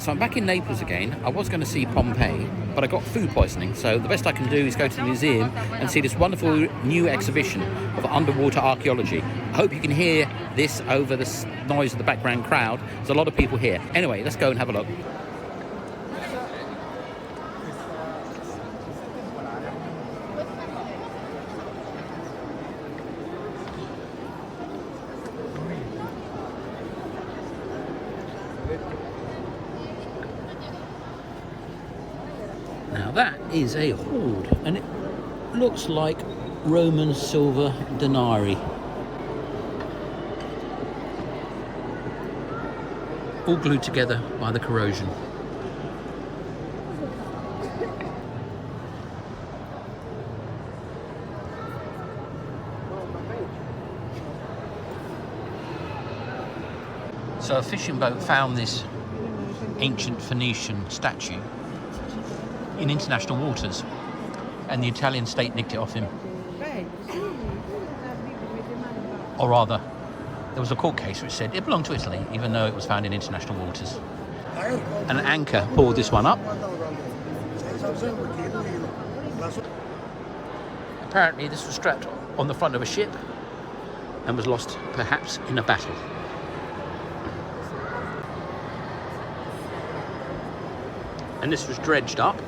So I'm back in Naples again. I was going to see Pompeii, but I got food poisoning. So the best I can do is go to the museum and see this wonderful new exhibition of underwater archaeology. I hope you can hear this over the noise of the background crowd. There's a lot of people here. Anyway, let's go and have a look. Now that is a hoard, and it looks like Roman silver denarii. All glued together by the corrosion. So a fishing boat found this ancient Phoenician statue in international waters, and the Italian state nicked it off him. Or rather, there was a court case which said it belonged to Italy, even though it was found in international waters. An anchor pulled this one up. Apparently this was strapped on the front of a ship and was lost perhaps in a battle. And this was dredged up.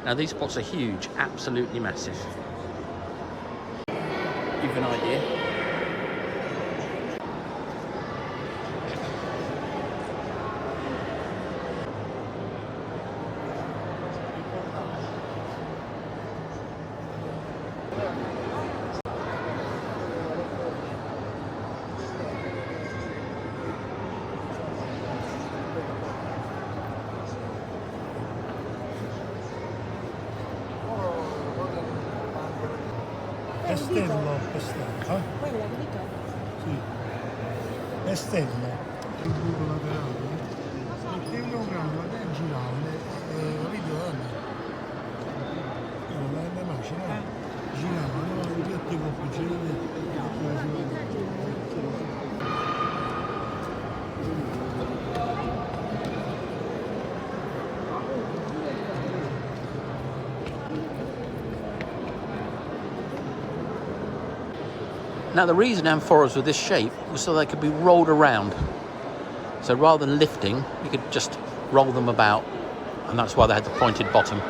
Now these pots are huge, absolutely massive. Give you an idea. Castello, Castello. Quella che dico? Sì. Castello. Il buco laterale. Perché io un grammo da girare, capito? La macchina giravano, tutti con cucine. Now the reason amphoras were this shape was so they could be rolled around. So rather than lifting, you could just roll them about, and that's why they had the pointed bottom.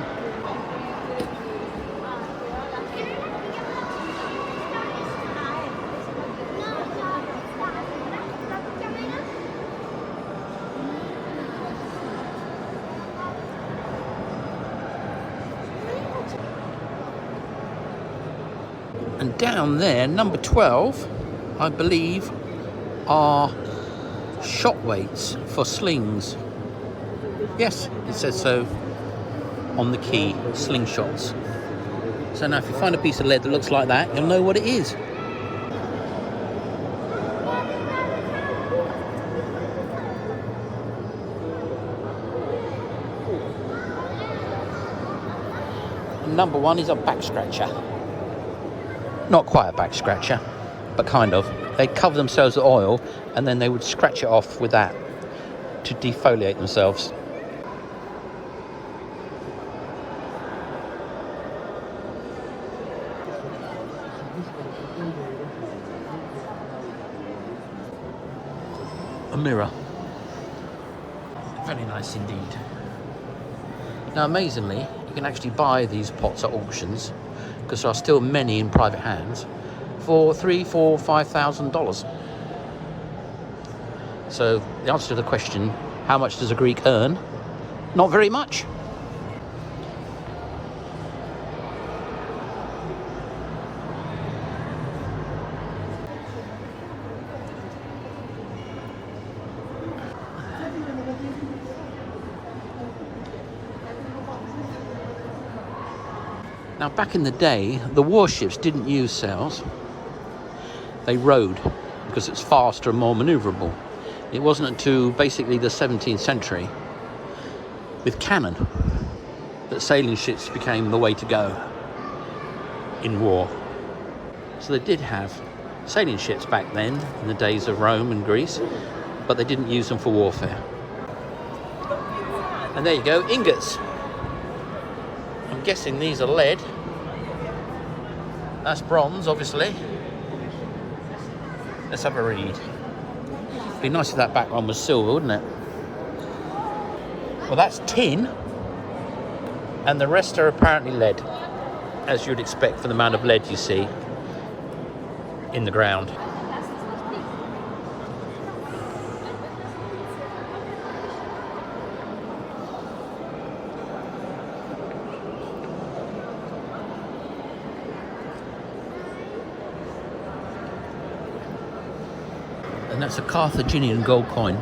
And down there, number 12, I believe, are shot weights for slings. Yes, it says so on the key, slingshots. So now if you find a piece of lead that looks like that, you'll know what it is. And number 1 is a back scratcher. Not quite a back scratcher, but kind of. They'd cover themselves with oil and then they would scratch it off with that to defoliate themselves. A mirror. Very nice indeed. Now amazingly, you can actually buy these pots at auctions, because there are still many in private hands, for $3,000, $4,000, $5,000. So the answer to the question, how much does a Greek earn? Not very much. Now, back in the day, the warships didn't use sails. They rowed, because it's faster and more manoeuvrable. It wasn't until basically the 17th century with cannon that sailing ships became the way to go in war. So they did have sailing ships back then in the days of Rome and Greece, but they didn't use them for warfare. And there you go, ingots. I'm guessing these are lead. That's bronze, obviously. Let's have a read. Be nice if that back one was silver, wouldn't it? Well, that's tin, and the rest are apparently lead, as you'd expect for the amount of lead you see in the ground. And that's a Carthaginian gold coin.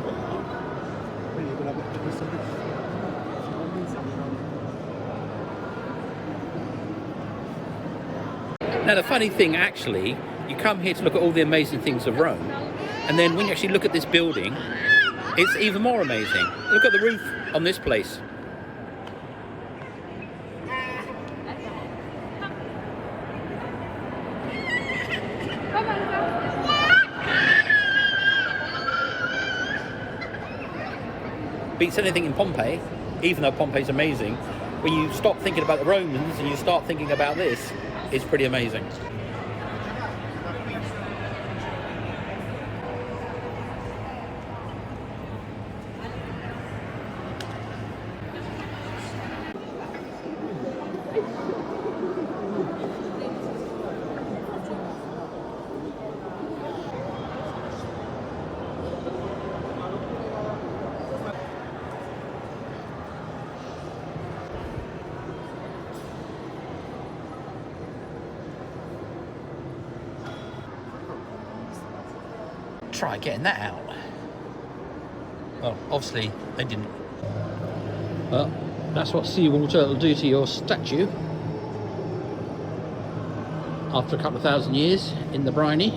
Now the funny thing, actually, you come here to look at all the amazing things of Rome, and then when you actually look at this building, it's even more amazing. Look at the roof on this place. Beats anything in Pompeii, even though Pompeii's amazing. When you stop thinking about the Romans and you start thinking about this, it's pretty amazing. Try getting that out. Well, obviously they didn't. Well, that's what seawater will do to your statue after a couple of thousand years in the briny.